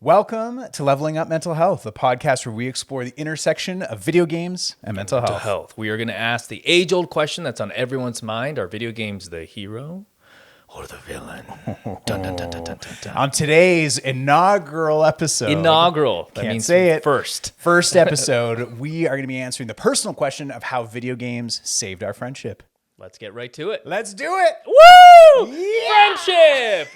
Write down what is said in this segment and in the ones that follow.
Welcome to Leveling Up Mental Health, a podcast where we explore the intersection of video games and mental health. We are going to ask the age-old question that's on everyone's mind. Are video games the hero or the villain? Dun, dun, dun, dun, dun, dun, dun. On today's inaugural episode. That can't means say it. First episode, we are going to be answering the personal question of how video games saved our friendship. Let's get right to it. Let's do it. Woo! Yeah! Friendship!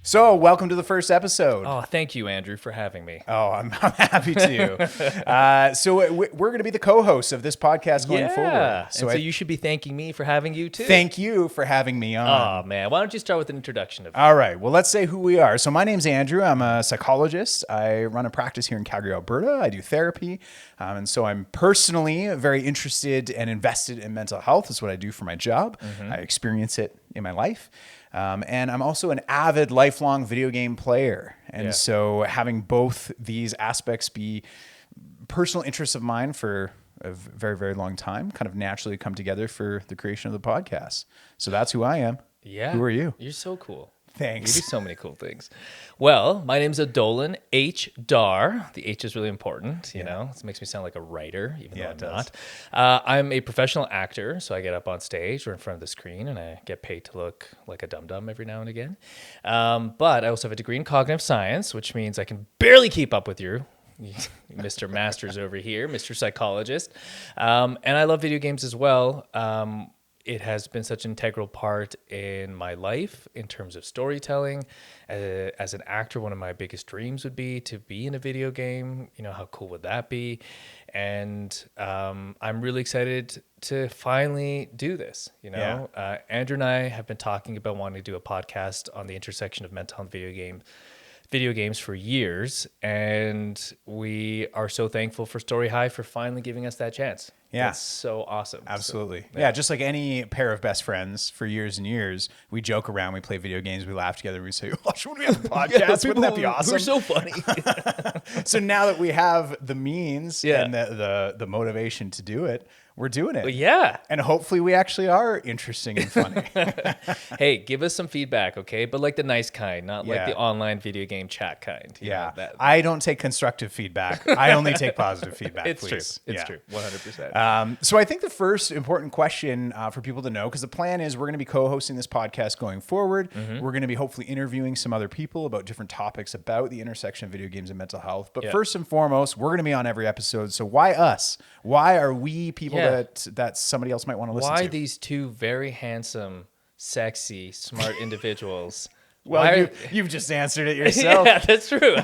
So, welcome to the first episode. Oh, thank you, Andrew, for having me. Oh, I'm happy to. So we're going to be the co-hosts of this podcast going forward. So you should be thanking me for having you, too. Thank you for having me on. Oh, man. Why don't you start with an introduction of you? All right. Well, let's say who we are. So my name's Andrew. I'm a psychologist. I run a practice here in Calgary, Alberta. I do therapy. And so I'm personally very interested and invested in mental health. That's what I do for my job. I experience it in my life. And I'm also an avid lifelong video game player. And so having both these aspects be personal interests of mine for a very, very long time kind of naturally come together for the creation of the podcast. So that's who I am. Yeah. Who are you? You're so cool. Thanks. You do so many cool things. Well, my name's Adolyn H. The H is really important, you know. It makes me sound like a writer, even though I'm not. I'm a professional actor, so I get up on stage or in front of the screen, and I get paid to look like a dum-dum every now and again. But I also have a degree in cognitive science, which means I can barely keep up with you, Mr. Masters over here, Mr. Psychologist. And I love video games as well. It has been such an integral part in my life in terms of storytelling. As an actor, one of my biggest dreams would be to be in a video game. You know, how cool would that be? And I'm really excited to finally do this. You know, Andrew and I have been talking about wanting to do a podcast on the intersection of mental health and video games for years, and we are so thankful for Story High for finally giving us that chance. Yeah. It's so awesome. Absolutely. So, just like any pair of best friends for years and years, we joke around, we play video games, we laugh together, we say, oh, should we have a podcast? Wouldn't that be awesome? We're so funny. So now that we have the means and the motivation to do it, we're doing it. Yeah. And hopefully we actually are interesting and funny. Hey, give us some feedback, okay? But like the nice kind, not like the online video game chat kind. You know, I don't take constructive feedback. I only take positive feedback, It's please. True. It's true. 100%. So I think the first important question for people to know, because the plan is we're going to be co-hosting this podcast going forward. We're going to be hopefully interviewing some other people about different topics about the intersection of video games and mental health. But first and foremost, we're going to be on every episode. So why us? Why are we people that somebody else might want to listen to? Why these two very handsome, sexy, smart individuals? Well, you've just answered it yourself. Yeah, that's true.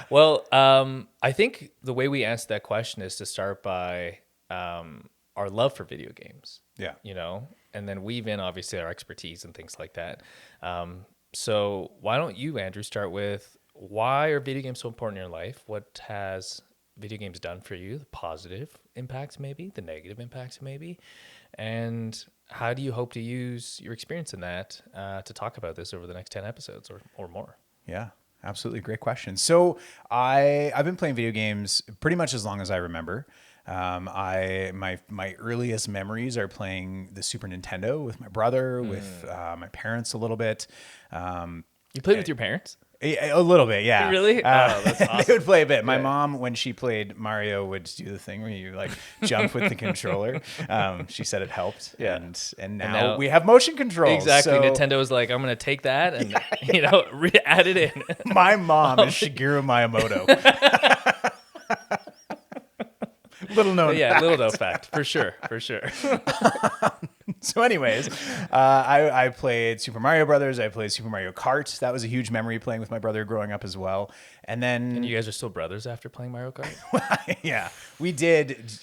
Well, I think the way we answer that question is to start by our love for video games. Yeah. You know, and then weave in obviously our expertise and things like that. So why don't you, Andrew, start with why are video games so important in your life? What has video games done for you? The positive impacts maybe, the negative impacts maybe, and how do you hope to use your experience in that to talk about this over the next 10 episodes or more? Yeah. Absolutely. Great question. So I've been playing video games pretty much as long as I remember. My earliest memories are playing the Super Nintendo with my brother, with my parents a little bit. You played with your parents? A little bit, yeah. Really? That's awesome. They would play a bit. My mom, when she played Mario, would do the thing where you like jump with the controller. She said it helped. Yeah. And now we have motion controls. Exactly. So Nintendo was like, I'm going to take that and add it in. My mom is Shigeru Miyamoto. Little known fact. Little known fact. For sure. So anyways, I played Super Mario Brothers. I played Super Mario Kart. That was a huge memory playing with my brother growing up as well. And you guys are still brothers after playing Mario Kart? Yeah, we did.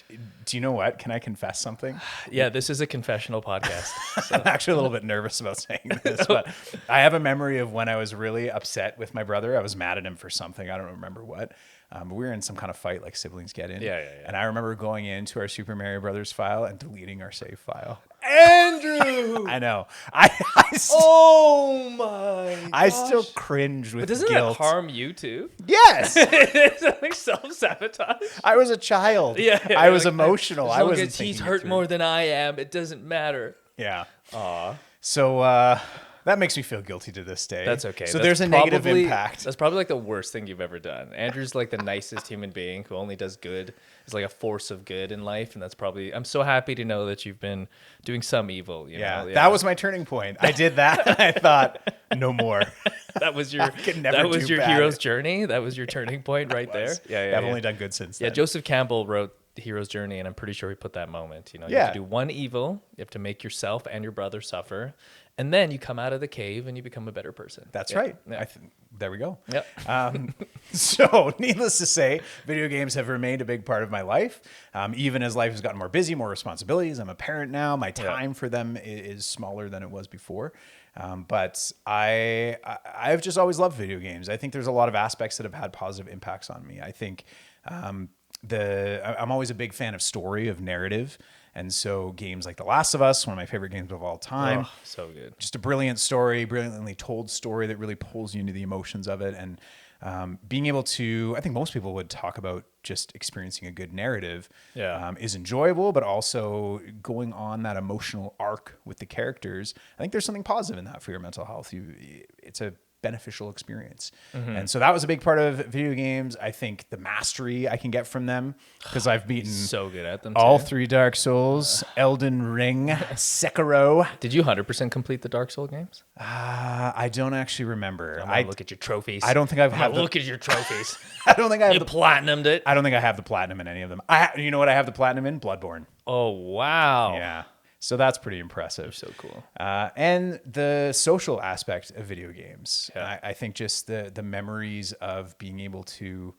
Do you know what? Can I confess something? Yeah, this is a confessional podcast. So. I'm actually a little bit nervous about saying this, but I have a memory of when I was really upset with my brother. I was mad at him for something. I don't remember what. But we were in some kind of fight like siblings get in. Yeah. And I remember going into our Super Mario Brothers file and deleting our save file. Andrew! I know. I Oh my I gosh. still cringe with But doesn't guilt. that harm you too? Yes. It's like self-sabotage. I was a child. Yeah, I was like, emotional. as I long wasn't as thinking he's it hurt through. more than I am, it doesn't matter. Yeah. Aw. So that makes me feel guilty to this day. That's okay. So That's there's a negative probably- impact. That's probably like the worst thing you've ever done. Andrew's like the nicest human being who only does good. He's like a force of good in life, and that's probably. I'm so happy to know that you've been doing some evil. You know? That was my turning point. I did that, and I thought, no more. That was your could never that was do your bad. hero's journey. That was your turning point right there. Yeah. I've only done good since Yeah, then. Joseph Campbell wrote The Hero's Journey, and I'm pretty sure he put that moment. You know, you Yeah. have to do one evil, you have to make yourself and your brother suffer, and then you come out of the cave and you become a better person. That's Yeah. right. Yeah. There we go. Yep. So, needless to say, video games have remained a big part of my life. Even as life has gotten more busy, more responsibilities. I'm a parent now. My time for them is smaller than it was before. But I've just always loved video games. I think there's a lot of aspects that have had positive impacts on me. I think I'm always a big fan of story, of narrative. And so games like The Last of Us, one of my favorite games of all time. Oh, so good. Just a brilliant story, brilliantly told story that really pulls you into the emotions of it. And being able to, I think most people would talk about just experiencing a good narrative is enjoyable, but also going on that emotional arc with the characters. I think there's something positive in that for your mental health. It's a beneficial experience. And so that was a big part of video games. I think the mastery I can get from them, because I've beaten So good at them. all too. 3 Dark Souls, Elden Ring, Sekiro. Did you 100% complete the Dark Souls games? I don't actually remember. I look at your trophies. I don't think I've had look at your trophies. I don't think I have You the platinumed it. I don't think I have the platinum in any of them. You know what I have the platinum in? Bloodborne. Oh wow. Yeah. So that's pretty impressive. So cool. And the social aspect of video games. Yeah. I think just the memories of being able to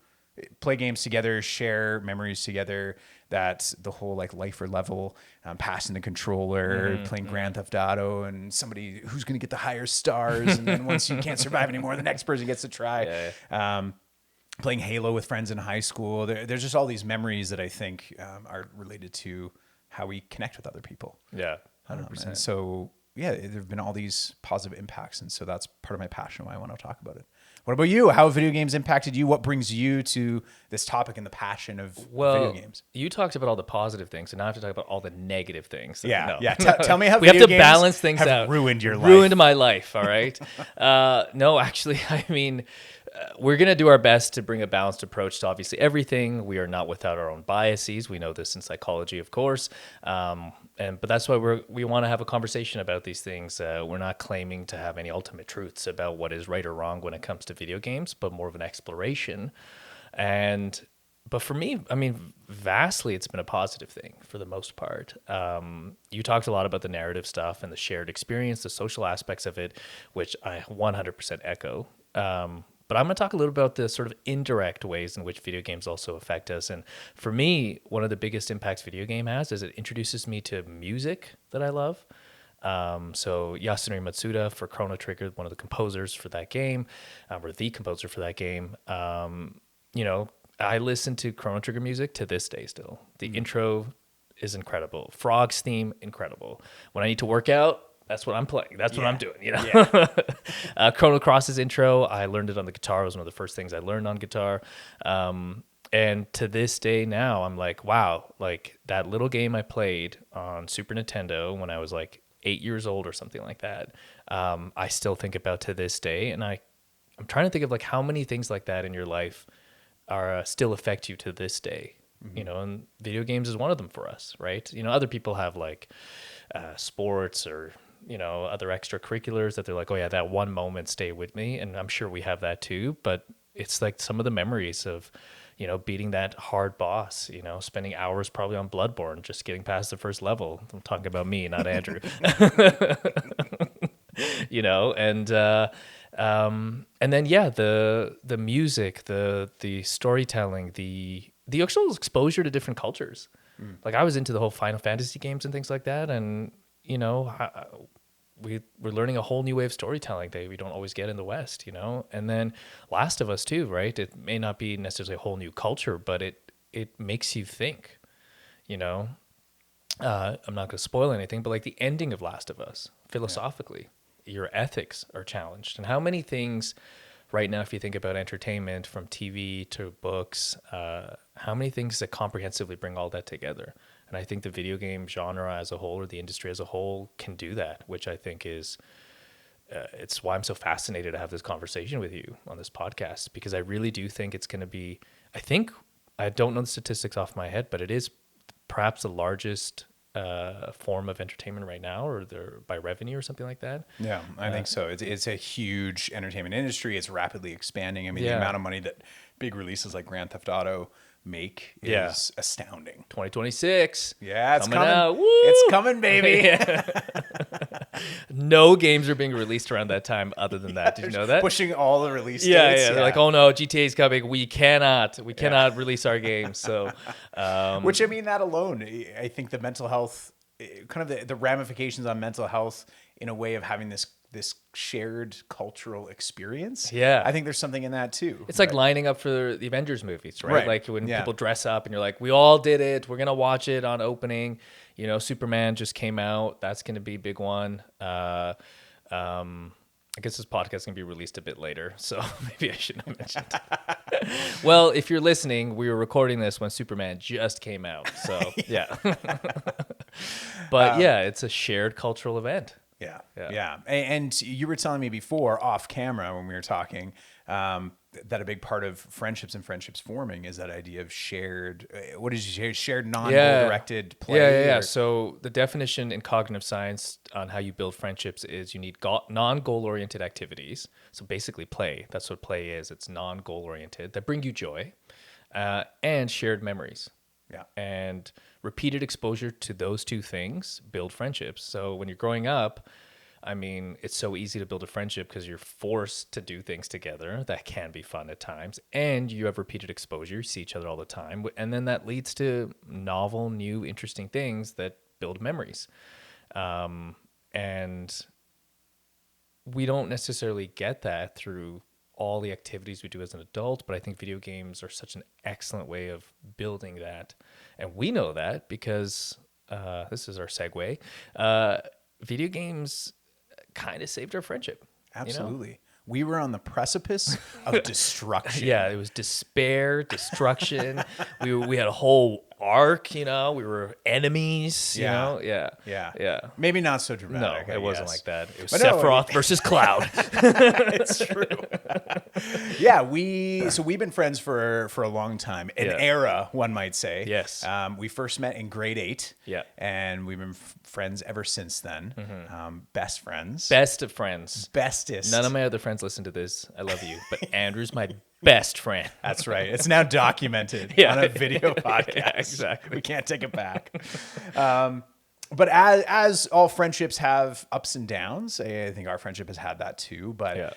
play games together, share memories together, that the whole like life or level, passing the controller, playing Grand Theft Auto, and somebody who's going to get the higher stars. And then once you can't survive anymore, the next person gets to try. Playing Halo with friends in high school. There's just all these memories that I think are related to how we connect with other people. Yeah. 100%. And so, there have been all these positive impacts. And so that's part of my passion, why I want to talk about it. What about you? How have video games impacted you? What brings you to this topic and the passion of video games? You talked about all the positive things, and now I have to talk about all the negative things. Yeah. No. Tell me how we have video to games balance things have out. ruined your life. Ruined my life. All right. No, actually, I mean, we're going to do our best to bring a balanced approach to obviously everything. We are not without our own biases. We know this in psychology, of course. But that's why we want to have a conversation about these things. We're not claiming to have any ultimate truths about what is right or wrong when it comes to video games, but more of an exploration. But for me, I mean, vastly, it's been a positive thing for the most part. You talked a lot about the narrative stuff and the shared experience, the social aspects of it, which I 100% echo. But I'm going to talk a little about the sort of indirect ways in which video games also affect us. And for me, one of the biggest impacts video game has is it introduces me to music that I love. So Yasunori Matsuda for Chrono Trigger, one of the composers for that game, or the composer for that game. I listen to Chrono Trigger music to this day still. The intro is incredible. Frog's theme, incredible. When I need to work out, that's what I'm playing. That's what I'm doing, you know? Chrono Cross's intro, I learned it on the guitar. It was one of the first things I learned on guitar. And to this day now, I'm like, wow, like that little game I played on Super Nintendo when I was like 8 years old or something like that, I still think about to this day. And I'm trying to think of like how many things like that in your life are still affect you to this day. You know, and video games is one of them for us, right? You know, other people have like sports or, you know, other extracurriculars that they're like, oh yeah, that one moment stay with me. And I'm sure we have that too, but it's like some of the memories of, you know, beating that hard boss, you know, spending hours probably on Bloodborne, just getting past the first level. I'm talking about me, not Andrew. You know, and then the music, the storytelling, the actual exposure to different cultures. Like I was into the whole Final Fantasy games and things like that, and you know, we're learning a whole new way of storytelling that we don't always get in the West, you know. And then Last of Us too, right? It may not be necessarily a whole new culture, but it makes you think, you know. I'm not going to spoil anything, but like the ending of Last of Us, philosophically, your ethics are challenged. And how many things right now, if you think about entertainment from TV to books, how many things that comprehensively bring all that together? And I think the video game genre as a whole, or the industry as a whole, can do that, which I think is, it's why I'm so fascinated to have this conversation with you on this podcast, because I really do think it's going to be, I don't know the statistics off my head, but it is perhaps the largest form of entertainment right now, or by revenue or something like that. Yeah, I think so. It's a huge entertainment industry. It's rapidly expanding. I mean, the amount of money that big releases like Grand Theft Auto make is astounding. 2026. Yeah, it's coming coming. out. Woo! It's coming, baby. No games are being released around that time other than that. Did you know that? Pushing all the release dates. Yeah. They're like, oh no, GTA's coming. We cannot release our games. So, which, I mean, that alone, I think the mental health, kind of the ramifications on mental health in a way of having this shared cultural experience. Yeah. I think there's something in that too. It's like lining up for the Avengers movies, right? Right. Like when people dress up and you're like, we all did it. We're going to watch it on opening. You know, Superman just came out. That's going to be a big one. I guess this podcast is going to be released a bit later, so maybe I shouldn't have mentioned it. Well, if you're listening, we were recording this when Superman just came out. So, yeah. But yeah, it's a shared cultural event. Yeah. And you were telling me before off camera when we were talking that a big part of friendships and friendships forming is that idea of shared, what did you say? Shared non-goal directed play. Yeah. So the definition in cognitive science on how you build friendships is you need non-goal oriented activities. So basically play. That's what play is. It's non-goal oriented that bring you joy and shared memories. Yeah. And repeated exposure to those two things build friendships. So when you're growing up, I mean, it's so easy to build a friendship because you're forced to do things together that can be fun at times. And you have repeated exposure, you see each other all the time. And then that leads to novel, new, interesting things that build memories. And we don't necessarily get that through all the activities we do as an adult, but I think video games are such an excellent way of building that. And we know that because this is our segue. Video games kind of saved our friendship. Absolutely. You know? We were on the precipice of destruction. Yeah, it was despair, destruction. we had a whole arc, you know. We were enemies, you know. Yeah. Maybe not so dramatic. No, it wasn't like that. It was But Sephiroth versus Cloud. It's true. Yeah, we've been friends for a long time. An era, one might say. Yes. We first met in grade 8. Yeah. And we've been friends ever since then. Best friends. Best of friends. Bestest. None of my other friends listen to this. I love you, but Andrew's my best friend. That's right. It's now documented on a video podcast. Yeah, exactly. We can't take it back. But as all friendships have ups and downs, I think our friendship has had that too. But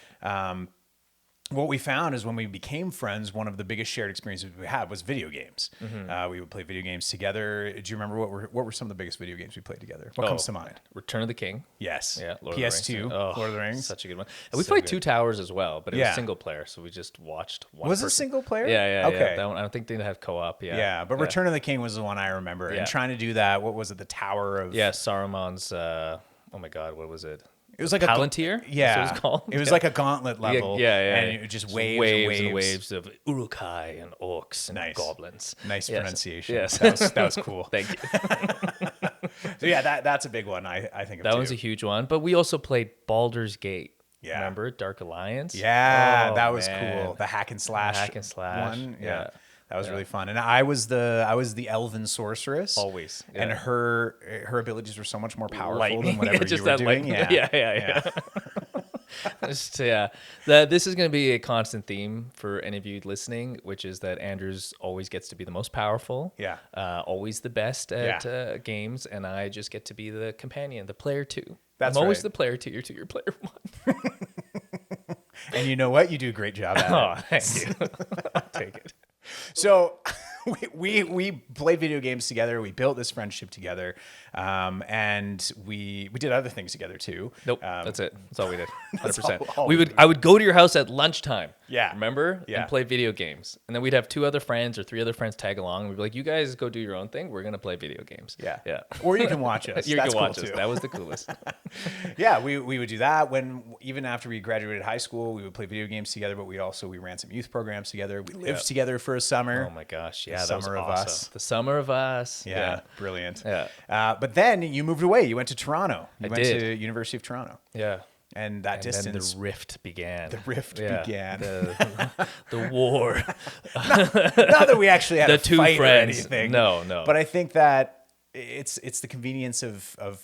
what we found is when we became friends, one of the biggest shared experiences we had was video games. We would play video games together. Do you remember what were some of the biggest video games we played together? What comes to mind? Return of the King. Yes. Yeah. PS2. Lord of the Rings. Such a good one. And we played Two Towers as well, but it was single player, so we just watched one. Was person. it single player? Yeah. Okay. That one, I don't think they had co-op. Yeah. But Return of the King was the one I remember. And trying to do that, what was it? The Tower of... Yeah, Saruman's... oh my God, what was it? It was like Palantir? Yeah. That's what it was called? It was like a gauntlet level. Yeah. And it was just waves and waves of urukai and orcs and goblins. Nice pronunciation. Yes. That was cool. Thank you. So yeah, that's a big one, I think. That was a huge one. But we also played Baldur's Gate. Yeah. Remember? Dark Alliance? Yeah, that was cool. The hack and slash one. Yeah. That was really fun. And I was the elven sorceress. Always. Yeah. And her abilities were so much more powerful Lightning. than whatever Just you were that doing. lightning. Yeah. This is going to be a constant theme for any of you listening, which is that Andrew's always gets to be the most powerful. Yeah. Always the best at games, and I just get to be the companion, the player 2. I'm always the player 2. You're player 1. And you know what? You do a great job at it. Oh, thank you. I'll take it. So we played video games together. We built this friendship together, and we did other things together too. Nope, that's it. That's all we did. 100%. all I would go to your house at lunchtime. Yeah. Remember? Yeah. And play video games. And then we'd have 2 other friends or 3 other friends tag along. And we'd be like, you guys go do your own thing. We're going to play video games. Yeah. Yeah. Or you can watch us. You That's can watch cool us. too. That was the coolest. Yeah, we would do that even after we graduated high school. We would play video games together, but we ran some youth programs together. We lived together for a summer. Oh my gosh. Yeah. The That was Summer of awesome. Us. The Summer of Us. Yeah, brilliant. Yeah. But then you moved away. You went to Toronto. You I went did. to University of Toronto. Yeah. And that And distance. then the rift began. The rift began. The war. Not that we actually had The a 2 fight friends. or anything. No. But I think that it's the convenience of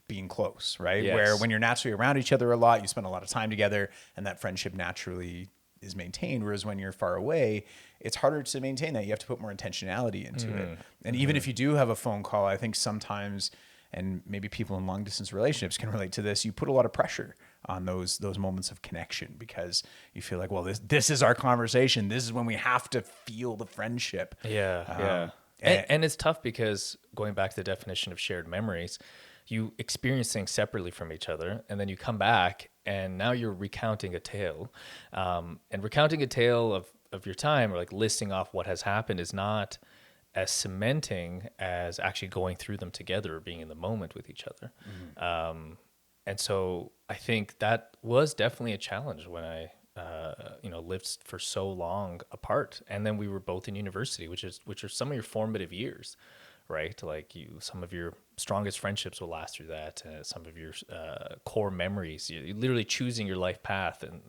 being close, right? Yes. Where when you're naturally around each other a lot, you spend a lot of time together, and that friendship naturally is maintained. Whereas when you're far away, it's harder to maintain that. You have to put more intentionality into it. And even if you do have a phone call, I think sometimes, and maybe people in long distance relationships can relate to this, you put a lot of pressure on those moments of connection because you feel like, well, this is our conversation. This is when we have to feel the friendship. Yeah. And it's tough because going back to the definition of shared memories, you experience things separately from each other, and then you come back and now you're recounting a tale. And recounting a tale of your time, or like listing off what has happened, is not as cementing as actually going through them together or being in the moment with each other. And so I think that was definitely a challenge when I lived for so long apart. And then we were both in university, which are some of your formative years, right? Like some of your strongest friendships will last through that. Some of your core memories, you're literally choosing your life path and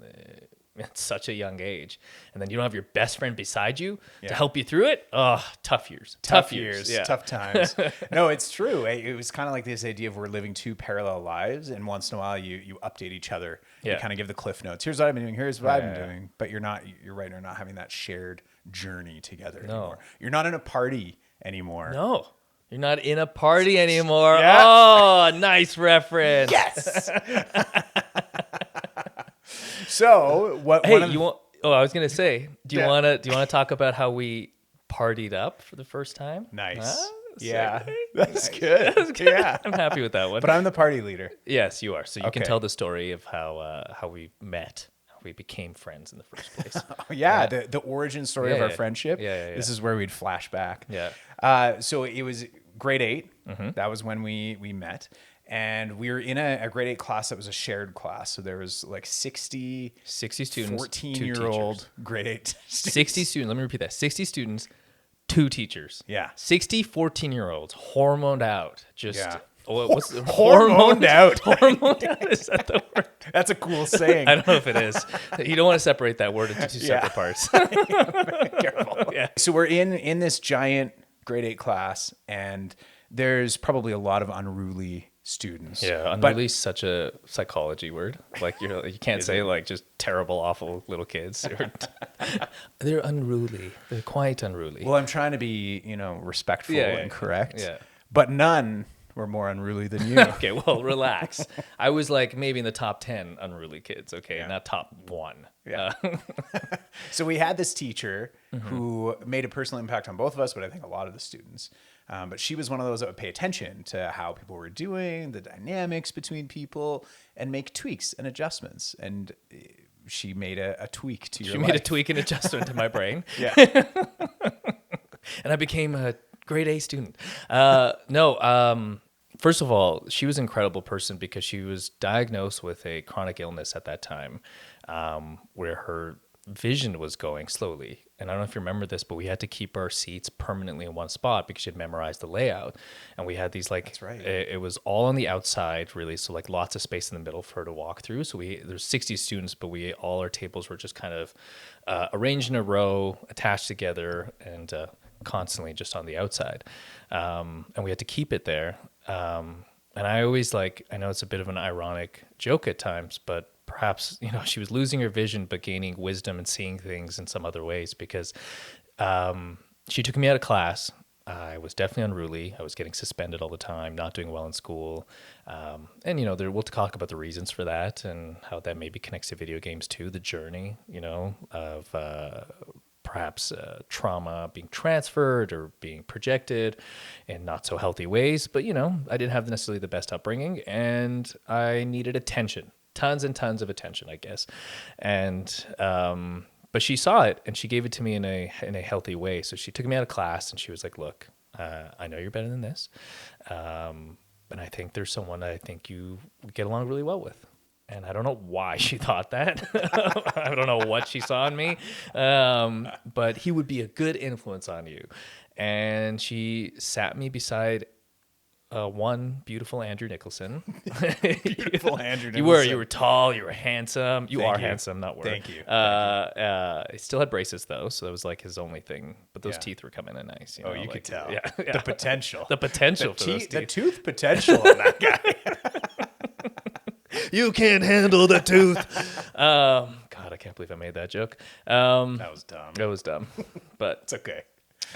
at such a young age. And then you don't have your best friend beside you to help you through it. Oh, tough years. Tough years. Yeah. Tough times. No, it's true. It was kind of like this idea of we're living 2 parallel lives, and once in a while you update each other. You kind of give the cliff notes. Here's what I've been doing. Here's what I've been doing. But you're right. You're not having that shared journey together anymore. You're not in a party anymore. No. You're not in a party anymore. Yeah. Oh, nice reference. Yes. So what? Hey, I was gonna say, do you wanna talk about how we partied up for the first time? Nice. Huh? Yeah, Sick. that's good. That's good. Yeah, I'm happy with that one. but I'm the party leader. Yes, you are. So you can Okay. tell the story of how we met, how we became friends in the first place. Yeah, the origin story of Yeah, our yeah. friendship. Yeah. This is where we'd flash back. Yeah. So it was grade 8. That was when we met. And we were in a grade 8 class that was a shared class. So there was like 60 students, 14-year-old grade 8 60 students. Let me repeat that. 60 students, 2 teachers. Yeah. 60 14-year-olds, hormoned out. Just Yeah. what's Hormoned out. Hormoned out. Is that the word? That's a cool saying. I don't know if it is. You don't want to separate that word into 2 separate parts. Careful. Yeah. So we're in this giant grade 8 class, and there's probably a lot of unruly students. Yeah, unruly is such a psychology word. Like you can't say like just terrible, awful little kids. They're unruly. They're quite unruly. Well, I'm trying to be, respectful and correct. Yeah. But none were more unruly than you. Okay, well, relax. I was like maybe in the top 10 unruly kids. Okay, not top 1. Yeah. So we had this teacher who made a personal impact on both of us, but I think a lot of the students. But she was one of those that would pay attention to how people were doing, the dynamics between people, and make tweaks and adjustments. And she made a tweak to your life. She made a tweak and adjustment to my brain. Yeah. And I became a grade A student. First of all, she was an incredible person because she was diagnosed with a chronic illness at that time, where her vision was going slowly. And I don't know if you remember this, but we had to keep our seats permanently in one spot because she had memorized the layout. And we had these That's right. it was all on the outside really. So like lots of space in the middle for her to walk through. So there's 60 students, but all our tables were just kind of arranged in a row, attached together, and constantly just on the outside. And we had to keep it there. And I always I know it's a bit of an ironic joke at times, but perhaps, she was losing her vision, but gaining wisdom and seeing things in some other ways because she took me out of class. I was definitely unruly. I was getting suspended all the time, not doing well in school. And, we'll talk about the reasons for that and how that maybe connects to video games too, the journey, of perhaps trauma being transferred or being projected in not so healthy ways. But, you know, I didn't have necessarily the best upbringing, and I needed attention, tons and tons of attention, I guess. And, but she saw it and she gave it to me in a healthy way. So she took me out of class and she was like, look, I know you're better than this. And I think there's someone I think you get along really well with. And I don't know why she thought that. I don't know what she saw in me. But he would be a good influence on you. And she sat me beside one beautiful Andrew Nicholson. Beautiful Andrew Nicholson. You were tall, you were handsome. You Thank are you. handsome, not worried. Thank you. He still had braces though, so that was like his only thing. But those Yeah. teeth were coming in nice. You Oh, know, you like, could tell. Yeah, yeah. The potential. The potential for those The teeth. tooth potential on that guy. You can't handle the tooth. God, I can't believe I made that joke. That was dumb. It was dumb, but It's okay.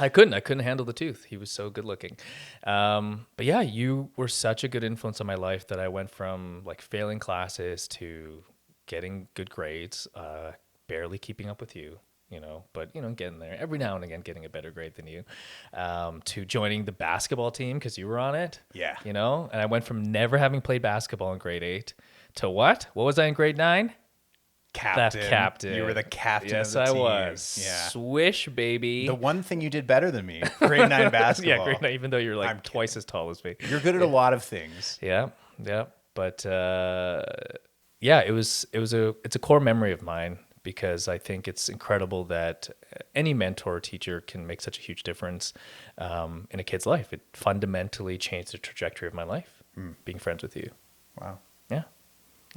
I couldn't handle the tooth. He was so good looking. But yeah, you were such a good influence on my life that I went from like failing classes to getting good grades, barely keeping up with you, you know, but you know, getting there every now and again, getting a better grade than you, to joining the basketball team because you were on it. Yeah. You know, and I went from never having played basketball in grade 8 to what? What was I in grade 9? Captain. That captain. You were the captain Yes, of the I team. was. Yeah. Swish, baby. The one thing you did better than me, grade 9 basketball. Yeah, grade 9, even though you're like I'm twice as tall as me. You're good at a lot of things. Yeah, yeah. But yeah, it's a core memory of mine because I think it's incredible that any mentor or teacher can make such a huge difference in a kid's life. It fundamentally changed the trajectory of my life, being friends with you. Wow. Yeah,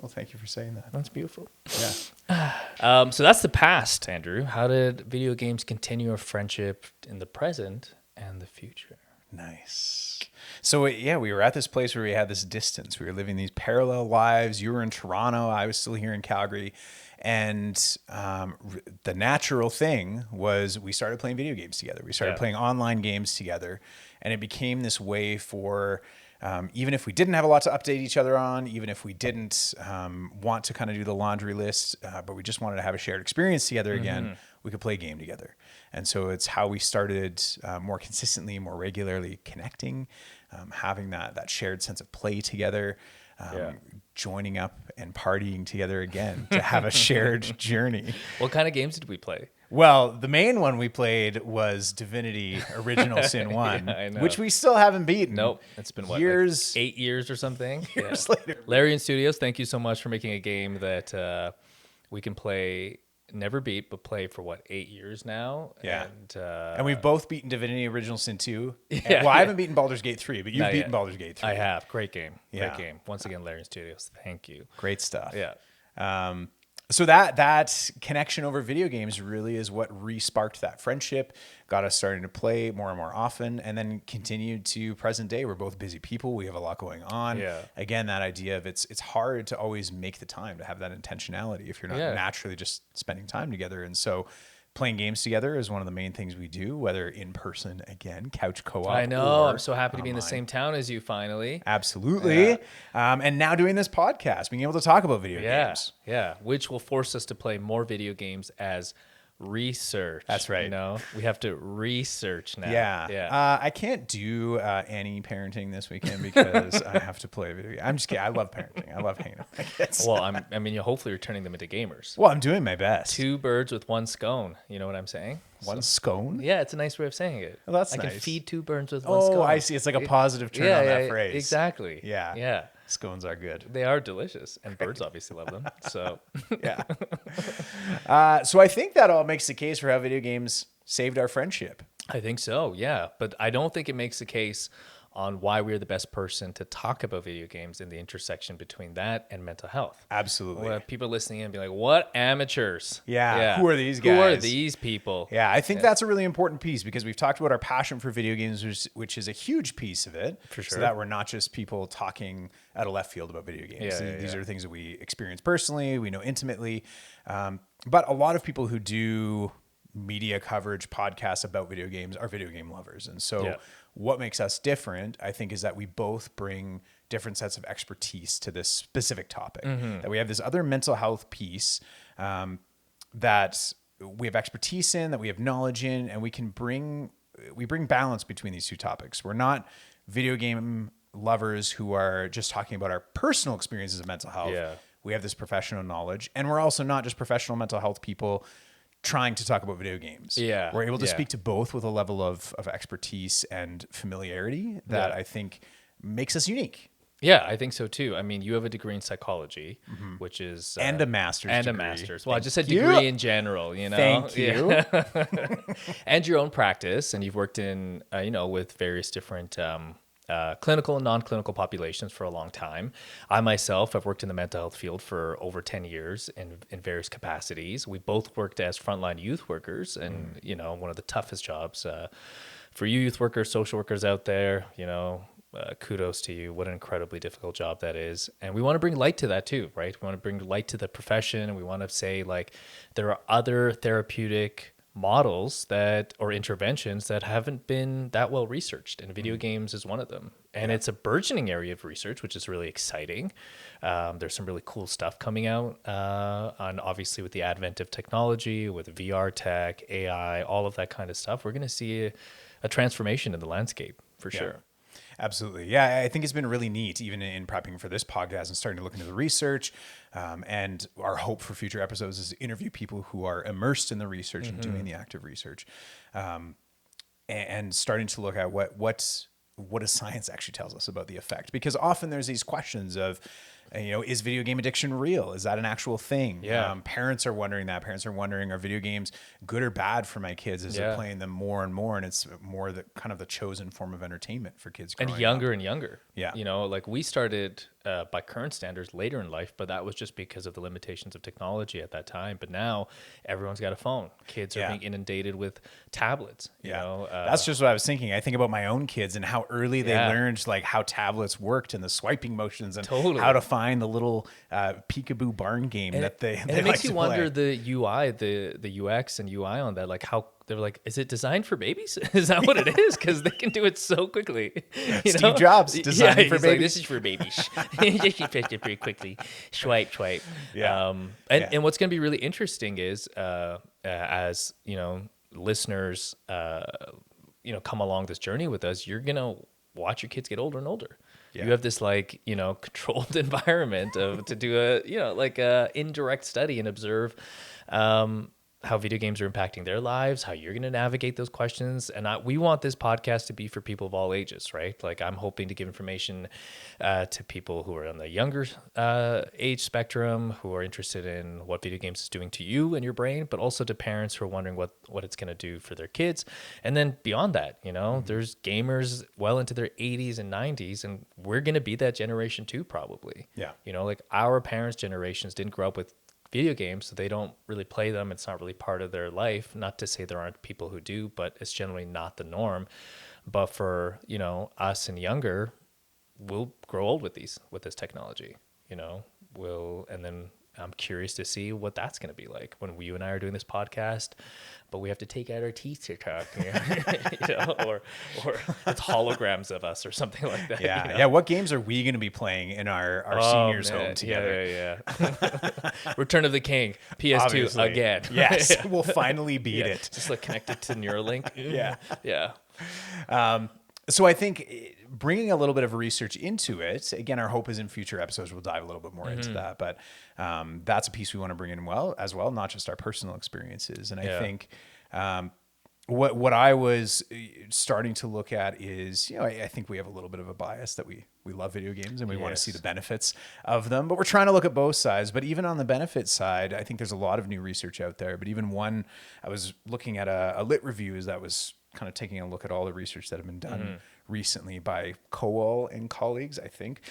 Well, thank you for saying that. that's beautiful. Yeah. So that's the past, Andrew. How did video games continue our friendship in the present and the future? Nice. So yeah, we were at this place where we had this distance. We were living these parallel lives. You were in Toronto. I was still here in Calgary. And the natural thing was we started playing video games together. We started playing online games together. And it became this way for, even if we didn't have a lot to update each other on, even if we didn't want to kind of do the laundry list, but we just wanted to have a shared experience together again, we could play a game together. And so it's how we started more consistently, more regularly connecting, having that shared sense of play together, joining up and partying together again to have a shared journey. What kind of games did we play? Well, the main one we played was Divinity Original Sin 1, I know. which we still haven't beaten. Nope. It's been what, years, like 8 years or something? years later. Larian Studios, thank you so much for making a game that we can play, never beat, but play for what, 8 years now? Yeah. And And we've both beaten Divinity Original Sin 2. Yeah, Well, I haven't beaten Baldur's Gate 3, but you've Not beaten yet. Baldur's Gate 3. I have. Great game. Yeah. Great game. Once again, Larian Studios, thank you. Great stuff. Yeah. So that connection over video games really is what re-sparked that friendship, got us starting to play more and more often, and then continued to present day. We're both busy people. We have a lot going on. Yeah. Again, that idea of it's hard to always make the time to have that intentionality if you're not naturally just spending time together. And so playing games together is one of the main things we do, whether in person, again, couch co-op. I know. or I'm so happy to be in the online. same town as you finally. Absolutely. And now doing this podcast, being able to talk about video games. Yeah. Which will force us to play more video games as research. That's right. You know, we have to research now. Yeah. I can't do any parenting this weekend because I have to play a video game. I'm just kidding. I love parenting. I love hanging out with my kids. Well, I mean, hopefully you're turning them into gamers. Well, I'm doing my best. 2 birds with 1 scone. You know what I'm saying? One scone? Yeah, it's a nice way of saying it. Well, that's I can nice. feed 2 birds with 1 scone. Oh, I see. It's like a positive turn on that phrase. Exactly. Yeah. Yeah. Scones are good. They are delicious, and birds obviously love them. So, Yeah. So I think that all makes the case for how video games saved our friendship. I think so, yeah. But I don't think it makes the case on why we're the best person to talk about video games in the intersection between that and mental health. Absolutely. Well, people listening in be like, what amateurs? Yeah. Who are these Who are guys? these people? Yeah, I think that's a really important piece because we've talked about our passion for video games, which is a huge piece of it. For sure. So that we're not just people talking out of left field about video games. These are things that we experience personally, we know intimately. But a lot of people who do media coverage, podcasts about video games are video game lovers. And so what makes us different, I think, is that we both bring different sets of expertise to this specific topic. That we have this other mental health piece that we have expertise in, that we have knowledge in, and we bring balance between these two topics. We're not video game lovers who are just talking about our personal experiences of mental health. Yeah. We have this professional knowledge, and we're also not just professional mental health people trying to talk about video games. Yeah. We're able to speak to both with a level of expertise and familiarity that I think makes us unique. Yeah, I think so too. I mean, you have a degree in psychology, which is And a master's and degree. a master's. Well, I just said you. degree in general, you know. Thank you. Yeah. And your own practice, and you've worked in, with various different clinical and non-clinical populations for a long time. I myself have worked in the mental health field for over 10 years in various capacities. We both worked as frontline youth workers, and one of the toughest jobs for you youth workers, social workers out there. Kudos to you. What an incredibly difficult job that is. And we want to bring light to that too, right? We want to bring light to the profession, and we want to say, like, there are other therapeutic models or interventions that haven't been that well researched, and video games is one of them. And it's a burgeoning area of research, which is really exciting. There's some really cool stuff coming out on, obviously, with the advent of technology, with VR tech, AI, all of that kind of stuff. We're going to see a transformation in the landscape for sure. Absolutely. Yeah, I think it's been really neat, even in prepping for this podcast and starting to look into the research. And our hope for future episodes is to interview people who are immersed in the research and doing the active research, and starting to look at what does science actually tells us about the effect. Because often there's these questions of, is video game addiction real? Is that an actual thing? Yeah. Parents are wondering that. Parents are wondering, are video games good or bad for my kids as they're playing them more and more? And it's more the kind of the chosen form of entertainment for kids growing And younger up. and younger. Yeah. Like we started by current standards later in life, but that was just because of the limitations of technology at that time. But now everyone's got a phone. Kids are being inundated with tablets. You know? That's just what I was thinking. I think about my own kids and how early they learned like how tablets worked and the swiping motions and how to find the little peekaboo barn game that they and it makes you wonder the UI, the UX and UI on that, like how they're like, is it designed for babies? Is that what it is? Because they can do it so quickly. Steve Jobs designed for babies. Like, this is for babies. You can fetch it pretty quickly. Swipe. Yeah. And what's going to be really interesting is as listeners come along this journey with us, you're going to watch your kids get older and older. Yeah. You have this controlled environment to do a indirect study and observe how video games are impacting their lives, how you're going to navigate those questions. And we want this podcast to be for people of all ages, right? Like I'm hoping to give information to people who are on the younger age spectrum, who are interested in what video games is doing to you and your brain, but also to parents who are wondering what it's going to do for their kids. And then beyond that, there's gamers well into their 80s and 90s, and we're going to be that generation too, probably. Yeah. Like our parents' generations didn't grow up with video games, so they don't really play them. It's not really part of their life. Not to say there aren't people who do, but it's generally not the norm. But for us and younger, we'll grow old with this technology. And then I'm curious to see what that's going to be like when you and I are doing this podcast, but we have to take out our teeth to talk, or it's holograms of us or something like that. Yeah. What games are we going to be playing in our seniors' home together? Yeah. Return of the King, PS2 Obviously. again. Yes, we'll finally beat it. Just connected to Neuralink. Yeah. So I think bringing a little bit of research into it, again, our hope is in future episodes we'll dive a little bit more into that, but that's a piece we want to bring in as well, not just our personal experiences. And I think what I was starting to look at is, I think we have a little bit of a bias that we love video games and we want to see the benefits of them, but we're trying to look at both sides. But even on the benefit side, I think there's a lot of new research out there. But even one, I was looking at a lit review that was kind of taking a look at all the research that have been done recently by Kowal and colleagues, I think.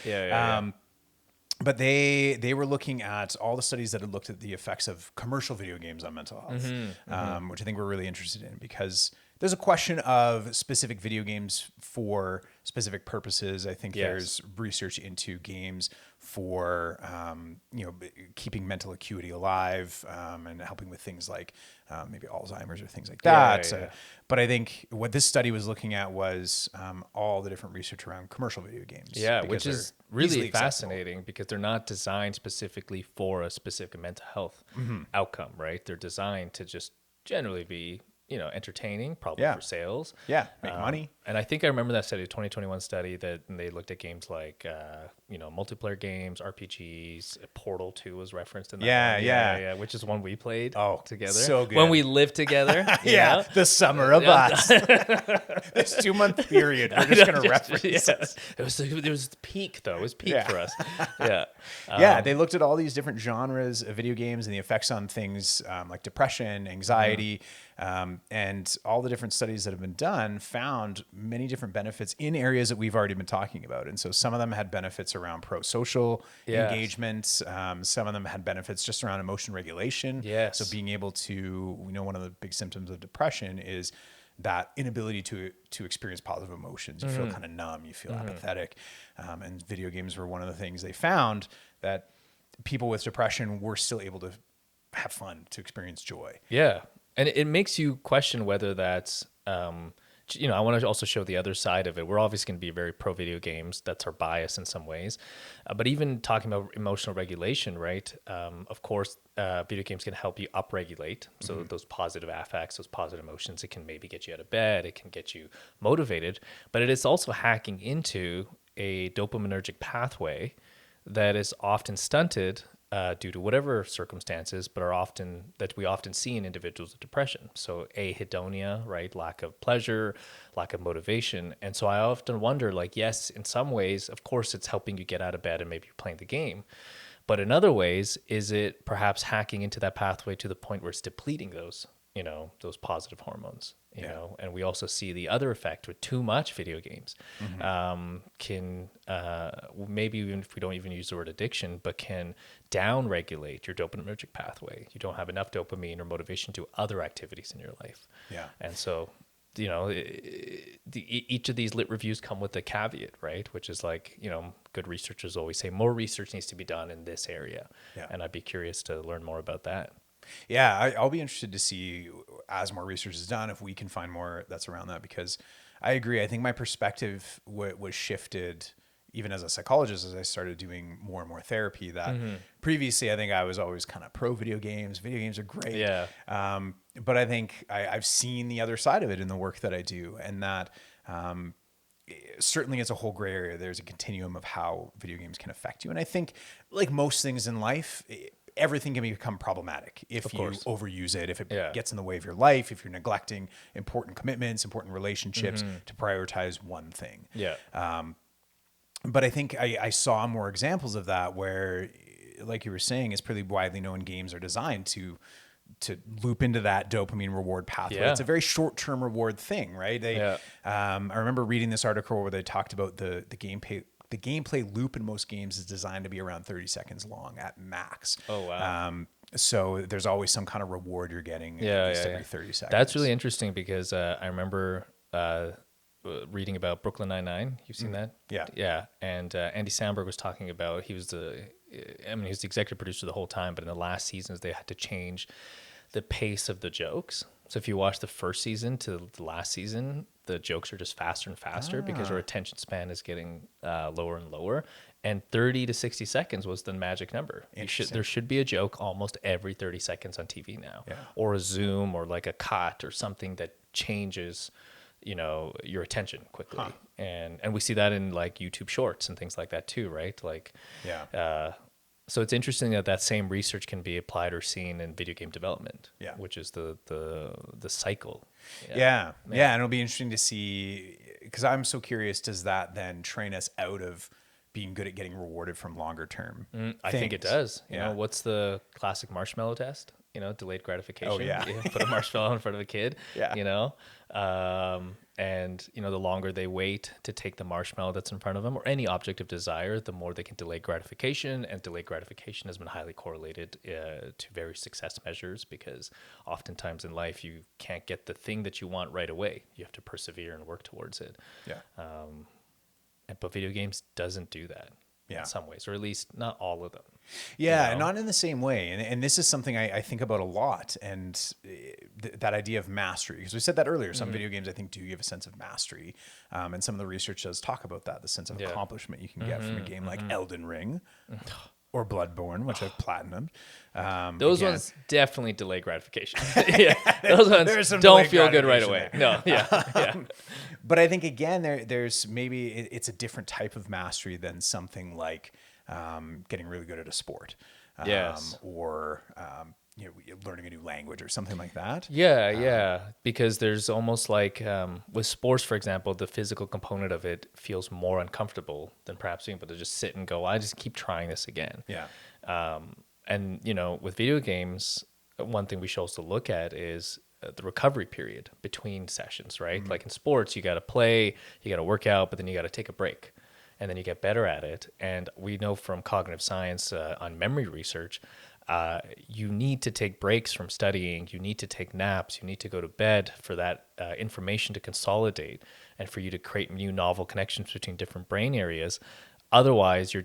But they were looking at all the studies that had looked at the effects of commercial video games on mental health, which I think we're really interested in because there's a question of specific video games for specific purposes. I think there's research into games for, keeping mental acuity alive, and helping with things like maybe Alzheimer's or things like that. But I think what this study was looking at was all the different research around commercial video games. Yeah, which is really fascinating because they're not designed specifically for a specific mental health outcome, right? They're designed to just generally be, entertaining, probably for sales. Yeah, make money. And I think I remember that study, a 2021 study, that they looked at games like, multiplayer games, RPGs. Portal 2 was referenced in that one. Yeah, which is one we played together. So good. When we lived together. The summer of us. This 2-month period, we're just going to reference this. It was peak, though. It was peak for us. They looked at all these different genres of video games and the effects on things like depression, anxiety, and all the different studies that have been done found many different benefits in areas that we've already been talking about. And so some of them had benefits around pro-social engagement. Some of them had benefits just around emotion regulation. So being able to, one of the big symptoms of depression is that inability to experience positive emotions. You feel kind of numb, you feel apathetic. And video games were one of the things they found that people with depression were still able to have fun, to experience joy. Yeah. And it makes you question whether that's, I want to also show the other side of it. We're obviously going to be very pro video games. That's our bias in some ways. But even talking about emotional regulation, right? Of course, video games can help you upregulate. So those positive affects, those positive emotions, it can maybe get you out of bed. It can get you motivated. But it is also hacking into a dopaminergic pathway that is often stunted due to whatever circumstances, but we often see in individuals with depression. So ahedonia, right? Lack of pleasure, lack of motivation. And so I often wonder, yes, in some ways, of course, it's helping you get out of bed and maybe you're playing the game. But in other ways, is it perhaps hacking into that pathway to the point where it's depleting those positive hormones, and we also see the other effect with too much video games can maybe even if we don't even use the word addiction, but can down-regulate your dopaminergic pathway. You don't have enough dopamine or motivation to other activities in your life. Yeah. And so, each of these lit reviews come with a caveat, right? Which is good researchers always say more research needs to be done in this area. Yeah. And I'd be curious to learn more about that. Yeah, I'll be interested to see as more research is done if we can find more that's around that, because I agree. I think my perspective was shifted even as a psychologist as I started doing more and more therapy. That previously I think I was always kind of pro video games. Video games are great. Yeah. But I think I've seen the other side of it in the work that I do, and that certainly it's a whole gray area. There's a continuum of how video games can affect you. And I think like most things in life, everything can become problematic if you overuse it, if it gets in the way of your life, if you're neglecting important commitments, important relationships to prioritize one thing. Yeah. But I think I saw more examples of that where, like you were saying, it's pretty widely known games are designed to loop into that dopamine reward pathway. Yeah. It's a very short-term reward thing, right? I remember reading this article where they talked about the gameplay loop in most games is designed to be around 30 seconds long at max. Oh, wow. So there's always some kind of reward you're getting every 30 seconds. That's really interesting because I remember reading about Brooklyn Nine-Nine. You've seen that? Yeah. Yeah. And Andy Samberg was talking about, he was the executive producer the whole time, but in the last seasons, they had to change the pace of the jokes. So if you watch the first season to the last season, the jokes are just faster and faster because our attention span is getting lower and lower. And 30 to 60 seconds was the magic number. There should be a joke almost every 30 seconds on TV now, or a zoom or like a cut or something that changes, your attention quickly. And we see that in like YouTube shorts and things like that too, right? Like, so it's interesting that same research can be applied or seen in video game development, which is the cycle. Yeah. And it'll be interesting to see, because I'm so curious, does that then train us out of being good at getting rewarded from longer term? I think it does. You know, what's the classic marshmallow test? Delayed gratification. Oh, yeah. You put a marshmallow in front of a kid. Yeah. And, the longer they wait to take the marshmallow that's in front of them or any object of desire, the more they can delay gratification. And delayed gratification has been highly correlated to various success measures, because oftentimes in life you can't get the thing that you want right away. You have to persevere and work towards it. Yeah. But video games doesn't do that. Yeah. In some ways, or at least not all of them. Yeah, not in the same way. And this is something I think about a lot, and that idea of mastery, because we said that earlier. Some video games, I think, do give a sense of mastery. And some of the research does talk about that, the sense of accomplishment you can get from a game like Elden Ring or Bloodborne, which I've platinumed. Those ones definitely delay gratification. Those ones don't feel good right away. No, But I think, again, there's maybe it's a different type of mastery than something like getting really good at a sport, or learning a new language or something like that. Because there's almost like with sports, for example, the physical component of it feels more uncomfortable than perhaps being able to just sit and go, I just keep trying this again. And with video games, one thing we should also look at is the recovery period between sessions, right? Like in sports, you got to play, you got to work out, but then you got to take a break, and then you get better at it. And we know from cognitive science on memory research, you need to take breaks from studying, you need to take naps, you need to go to bed for that information to consolidate and for you to create new novel connections between different brain areas. Otherwise,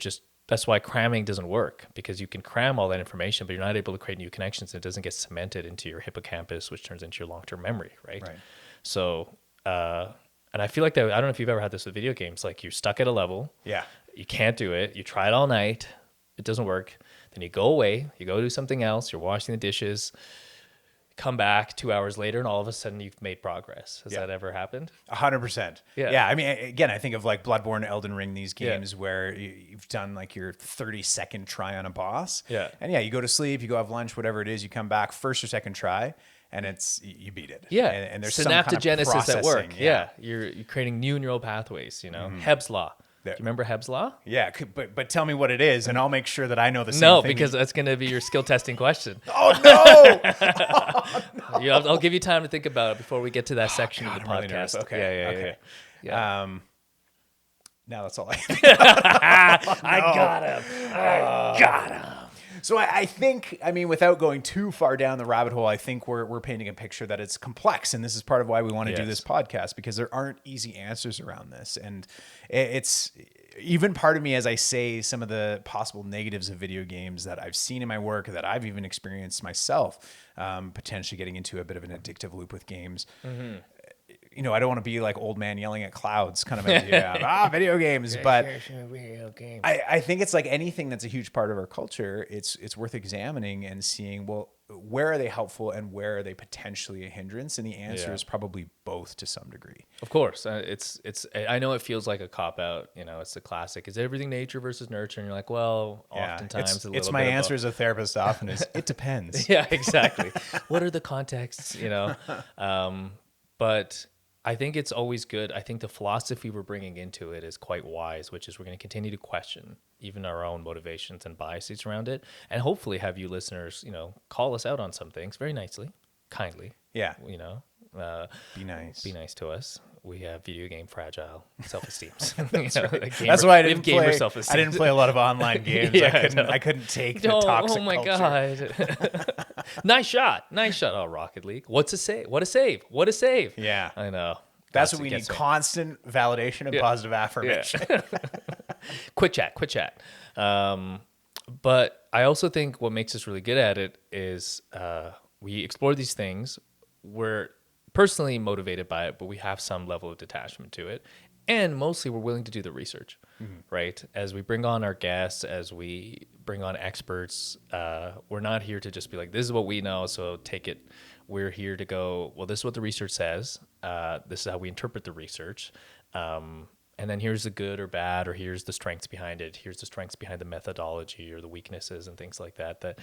that's why cramming doesn't work, because you can cram all that information, but you're not able to create new connections. It doesn't get cemented into your hippocampus, which turns into your long-term memory, right? So, and I feel like that, I don't know if you've ever had this with video games, like you're stuck at a level. You can't do it. You try it all night. It doesn't work. Then you go away, you go do something else, you're washing the dishes, come back 2 hours later, and all of a sudden you've made progress. Has that ever happened? 100%. Yeah. I mean, again, I think of like Bloodborne, Elden Ring, these games where you've done like your 30-second try on a boss. And you go to sleep, you go have lunch, whatever it is, you come back first or second try, and you beat it. And there's synaptogenesis some kind of at work. You're creating new neural pathways, Hebb's Law. Do you remember Hebb's Law? Yeah, but tell me what it is, and I'll make sure that I know the same thing. No, because that's going to be your skill testing question. I'll give you time to think about it before we get to that section of the podcast. Really okay. Now that's all I I got him. So I think, without going too far down the rabbit hole, I think we're painting a picture that it's complex. And this is part of why we want to do this podcast, because there aren't easy answers around this. And it's even part of me, as I say, some of the possible negatives of video games that I've seen in my work, that I've even experienced myself, potentially getting into a bit of an addictive loop with games. I don't want to be like old man yelling at clouds kind of idea. Video games. But I think it's like anything that's a huge part of our culture. It's worth examining and seeing, well, where are they helpful and where are they potentially a hindrance? And the answer is probably both to some degree. Of course. I know it feels like a cop-out. It's the classic. Is everything nature versus nurture? And you're like, well, oftentimes it's my answer as a therapist often is, it depends. Yeah, exactly. What are the contexts, But I think it's always good. I think the philosophy we're bringing into it is quite wise, which is we're going to continue to question even our own motivations and biases around it, and hopefully have you listeners, call us out on some things very nicely, kindly. Yeah. Be nice. Be nice to us. We have video game fragile self-esteems. That's why I didn't play. I didn't play a lot of online games. I couldn't take the toxic Oh my culture. God! Nice shot. Oh, Rocket League. What a save! Yeah, I know. That's what we need: constant validation and positive affirmation. Quick chat. But I also think what makes us really good at it is we explore these things. We're personally motivated by it, but we have some level of detachment to it. And mostly we're willing to do the research, right? As we bring on our guests, as we bring on experts, we're not here to just be like, this is what we know, so take it. We're here to go, well, this is what the research says. This is how we interpret the research. And then here's the good or bad, or here's the strengths behind it. Here's the strengths behind the methodology or the weaknesses and things like that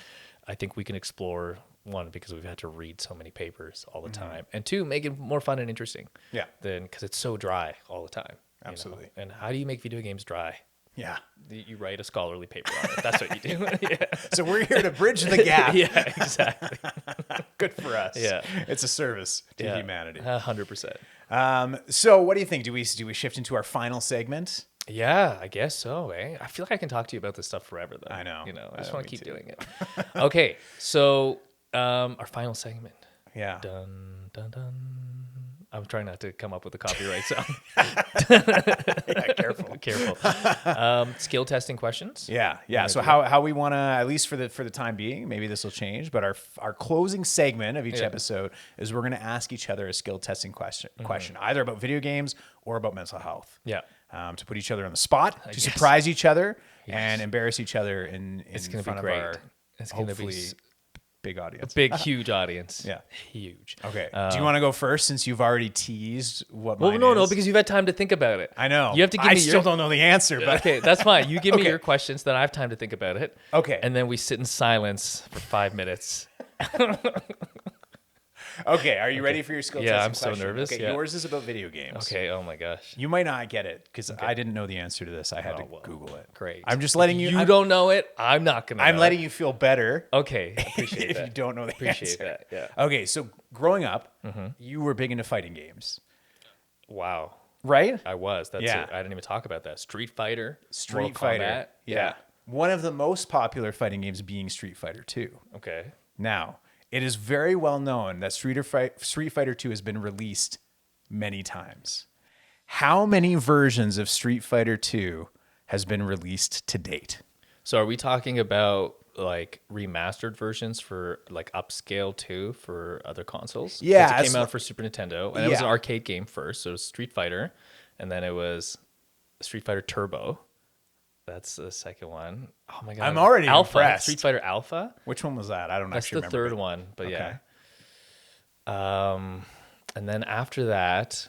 I think we can explore, one, because we've had to read so many papers all the time, and two, make it more fun and interesting. Yeah. Because it's so dry all the time. Absolutely. And how do you make video games dry? Yeah. You write a scholarly paper on it. That's what you do. So we're here to bridge the gap. Yeah, exactly. Good for us. Yeah. It's a service to humanity. 100%. So what do you think? Do we shift into our final segment? Yeah, I guess so, eh? I feel like I can talk to you about this stuff forever, though. I know. I just want to keep doing it. Okay, so our final segment. Yeah. Dun, dun, dun. I'm trying not to come up with a copyright sound. Yeah, careful. Skill testing questions. Yeah. So how we want to, at least for the time being, maybe this will change, but our closing segment of each episode is we're going to ask each other a skill testing question, either about video games or about mental health. Yeah. To put each other on the spot, to surprise each other and embarrass each other in front of our hopefully big audience. Huge audience. Yeah. Huge. Okay. Do you want to go first since you've already teased what Well, mine no, is? because you've had time to think about it. I know. You have to give me I still don't know the answer, but okay, that's fine. You give me your questions, then I have time to think about it. Okay. And then we sit in silence for 5 minutes. Okay, are you ready for your skill testing I'm question? so nervous. Okay, Yeah. yours is about video games. Okay, oh my gosh. You might not get it because I didn't know the answer to this. I had to well, Google it. Great. I'm just letting you. You don't know it, I'm not going to I'm letting you feel better. Okay, appreciate if that. you don't know the Appreciate answer. that, yeah. Okay, so growing up, you were big into fighting games, Wow. right? I was. That's Yeah. it. I didn't even talk about that. Street Fighter. Street Mortal Fighter. Kombat. Yeah. One of the most popular fighting games being Street Fighter 2. Okay. Now, it is very well known that Street Fighter 2 has been released many times. How many versions of Street Fighter 2 has been released to date? So are we talking about like remastered versions for like upscale too for other consoles? 'Cause Yeah, it came out for Super Nintendo, and it was an arcade game first. So it was Street Fighter, and then it was Street Fighter Turbo. That's the second one. Oh my god! I'm already Alpha. impressed. Street Fighter Alpha. Which one was that? I don't That's actually the remember. third one, but Okay. and then after that,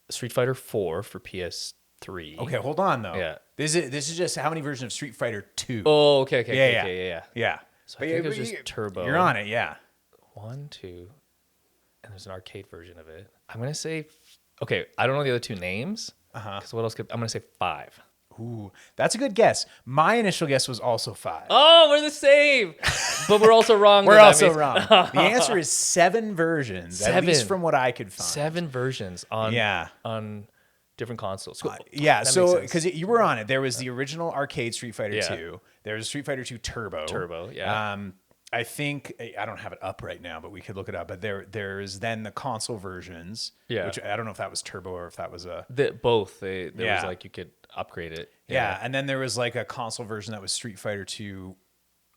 Street Fighter 4 for PS3. Okay, hold on though. Yeah. This is just how many versions of Street Fighter 2. Oh, okay. Yeah. So I think it was just Turbo. You're on it, yeah. 1, 2, and there's an arcade version of it. I'm gonna say, okay, I don't know the other two names. Because what else could I'm gonna say 5. Ooh, that's a good guess. My initial guess was also 5. Oh, we're the same, but we're also wrong. We're then, that also means. wrong. The answer is 7 versions, at least 7. from what I could find. 7 versions on different consoles. Cool. Yeah, That so makes sense. because you were on it, there was the original arcade Street Fighter Yeah. 2. There was Street Fighter 2 Turbo. Turbo, yeah. I think I don't have it up right now, but we could look it up. But there's then the console versions. Yeah. Which I don't know if that was Turbo or if that was a. Both. There Yeah. was like you could upgrade it. Yeah, and then there was like a console version that was Street Fighter 2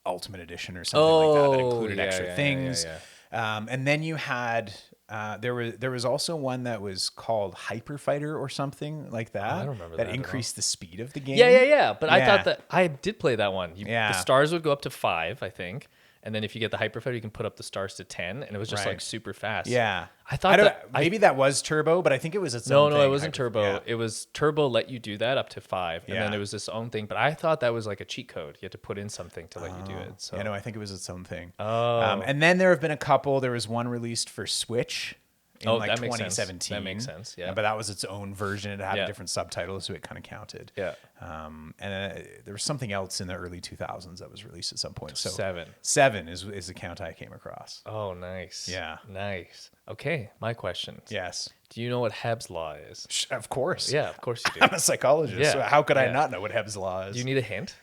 Ultimate Edition or something like that included extra things. And then you had there was also one that was called Hyper Fighter or something like that. I don't remember that at all. increased the speed of the game. Yeah. But I Yeah. thought that I did play that one. Yeah. The stars would go up to 5, I think. And then if you get the Hyper Fighter, you can put up the stars to 10, and it was just Right. like super fast. Yeah. I thought maybe that was Turbo, but I think it was its No, own thing. it wasn't Turbo. Yeah. It was Turbo let you do that up to 5, and then Yeah. it was this own thing. But I thought that was like a cheat code. You had to put in something to let you do it. So I think it was its own thing. Oh. And then there have been a couple. There was one released for Switch in Oh, like that makes sense. 2017. That makes sense, yeah. But that was its own version. It had Yeah. a different subtitle, so it kind of counted. Yeah. And there was something else in the early 2000s that was released at some point. So 7. 7 is the count I came across. Oh, nice. Yeah. Nice. Okay, my questions. Yes. Do you know what Hebb's law is? Of course. Yeah, of course you do. I'm a psychologist. Yeah. So how could I Yeah. not know what Hebb's law is? Do you need a hint?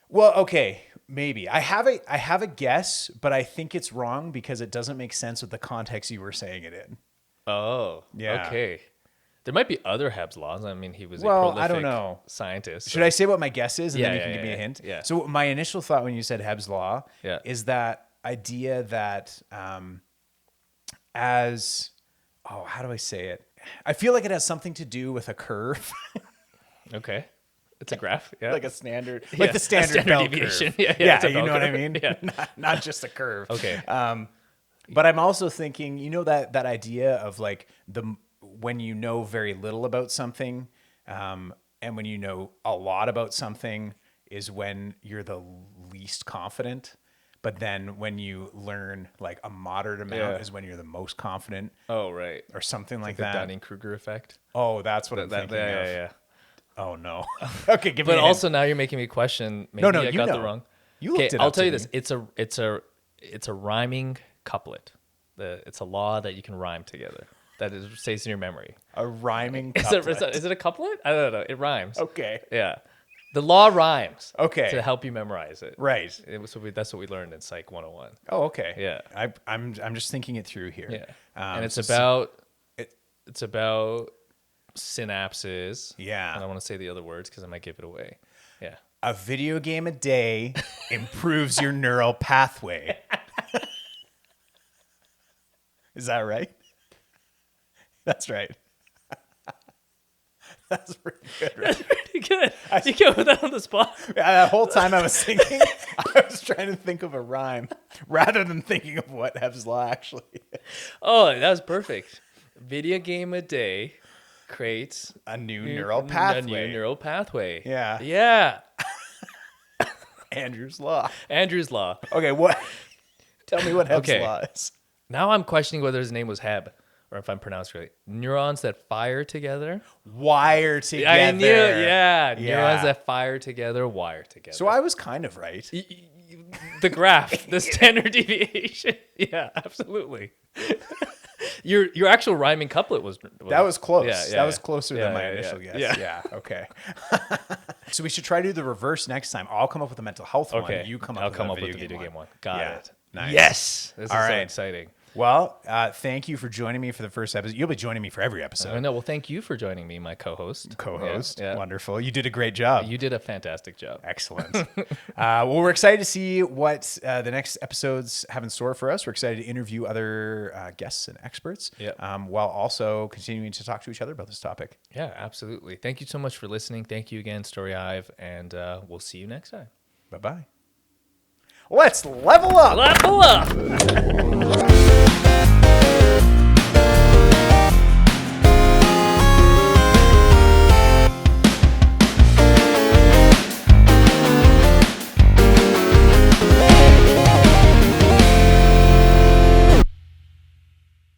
Well, okay, maybe. I have a guess, but I think it's wrong because it doesn't make sense with the context you were saying it in. Oh, Yeah. okay. There might be other Hebb's laws. I mean, he was Well, a I prolific don't know. scientist. Should I say what my guess is and then Yeah, you can yeah, give me a yeah, hint? yeah. So my initial thought when you said Hebb's law Yeah. is that idea that how do I say it? I feel like it has something to do with a curve. Okay. It's a graph. Yeah. like a standard, Yeah, like the a standard bell deviation. curve. Yeah, it's a you bell know what I curve. mean? Yeah. Not just a curve. Okay. But I'm also thinking, that idea of like when you know very little about something, and when you know a lot about something is when you're the least confident. But then when you learn like a moderate amount is when you're the most confident. Oh, right. Or something like The that. Dunning-Kruger effect. Oh, that's what I'm thinking of. Yeah. Oh no. Okay, give me. But a also hint. now you're making me question. Maybe No, I you got the know. wrong. You looked Okay, it I'll up tell to you me. this. It's a rhyming couplet. It's a law that you can rhyme together. that it stays in your memory. A rhyming Is couplet. it a couplet? I don't know. It rhymes. Okay. Yeah. The law rhymes. Okay. To help you memorize it. Right. That's what we learned in Psych 101. Oh, okay. Yeah. I'm just thinking it through here. Yeah. And it's so it's about synapses. Yeah. I don't want to say the other words because I might give it away. Yeah. a video game a day improves your neural pathway. Is that right? That's right. That's pretty good, right? That's pretty good. You can't put that on the spot. That whole time I was thinking, I was trying to think of a rhyme rather than thinking of what Heb's Law actually is. Oh, that was perfect. Video game a day creates A new neural pathway. A new neural pathway. Yeah. Yeah. Andrew's Law. Andrew's Law. Okay, what? Tell me what Heb's Okay. Law is. Now I'm questioning whether his name was Heb or if I'm pronounced right. Neurons that fire together. Wire together. I knew it. Yeah. Yeah. Neurons that fire together, wire together. So I was kind of right. The graph, the standard deviation. Yeah, absolutely. Your actual rhyming couplet was That was close. Yeah, That was closer than my yeah, initial yeah. guess. Yeah. Okay. So we should try to do the reverse next time. I'll come up with a mental health one. Okay. You come up I'll with come a up with the video video game one. Yeah. Got it. Nice. Yes. This All is so right. exciting. Well, thank you for joining me for the first episode. You'll be joining me for every episode. I know. Well, thank you for joining me, my co-host. Yeah. Wonderful. You did a great job. You did a fantastic job. Excellent. Well, we're excited to see what the next episodes have in store for us. We're excited to interview other guests and experts, Yep. while also continuing to talk to each other about this topic. Yeah, absolutely. Thank you so much for listening. Thank you again, Story Hive, and we'll see you next time. Bye-bye. Let's level up. Level up!